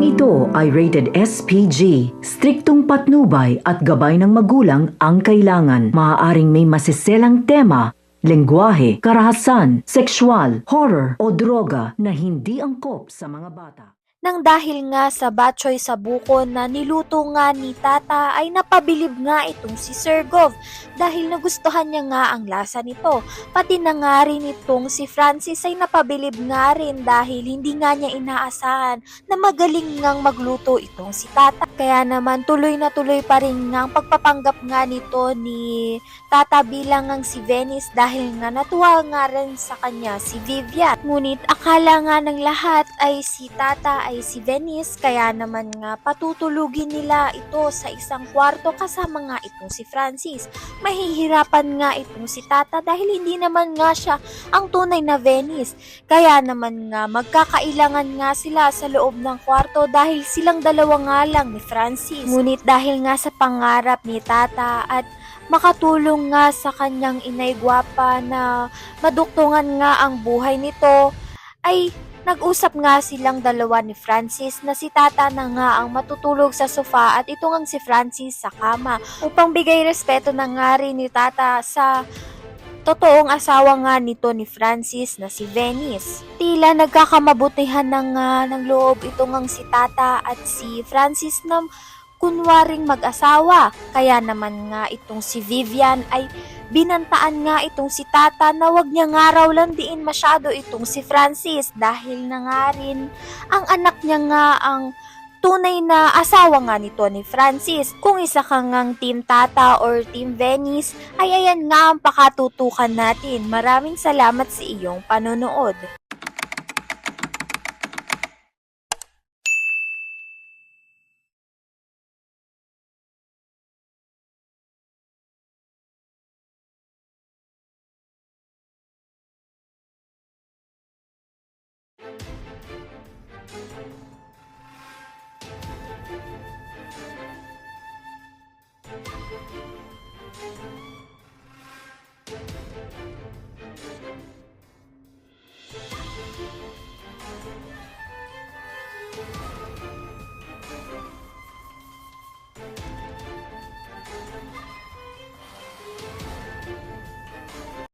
Programang ito ay rated SPG. Striktong patnubay at gabay ng magulang ang kailangan. Maaaring may masiselang tema, lengguwahe, karahasan, sexual, horror o droga na hindi angkop sa mga bata. Nang dahil nga sa batchoy sa buko na niluto nga ni Tata ay napabilib nga itong si Sergov dahil nagustuhan niya nga ang lasa nito. Pati na nga rin itong si Francis ay napabilib nga rin dahil hindi nga niya inaasahan na magaling ngang magluto itong si Tata. Kaya naman tuloy na tuloy pa rin nga ang pagpapanggap nga nito ni Tata bilang ang si Venice dahil nga natuwa nga rin sa kanya si Vivian. Ngunit akala nga ng lahat ay si Tata ay si Venice, kaya naman nga patutulugin nila ito sa isang kwarto kasama nga itong si Francis. Mahihirapan nga itong si Tata dahil hindi naman nga siya ang tunay na Venice. Kaya naman nga magkakailangan nga sila sa loob ng kwarto dahil silang dalawa nga lang ni Francis. Ngunit dahil nga sa pangarap ni Tata at makatulong nga sa kanyang inay gwapa na maduktungan nga ang buhay nito, ay nag-usap nga silang dalawa ni Francis na si Tata na nga ang matutulog sa sofa at ito ngang si Francis sa kama upang bigay respeto na nga rin ni Tata sa totoong asawa nga nito ni Francis na si Venice. Tila nagkakamabutihan na nga ng loob ito ngang si Tata at si Francis na kunwaring mag-asawa. Kaya naman nga itong si Vivian ay binantaan nga itong si Tata na wag niya nga raw landiin masyado itong si Francis dahil na nga rin ang anak niya nga ang tunay na asawa nga nito ni Francis. Kung isa ka ngang Team Tata or Team Venice, ay ayan nga ang pakatutukan natin. Maraming salamat sa iyong panonood.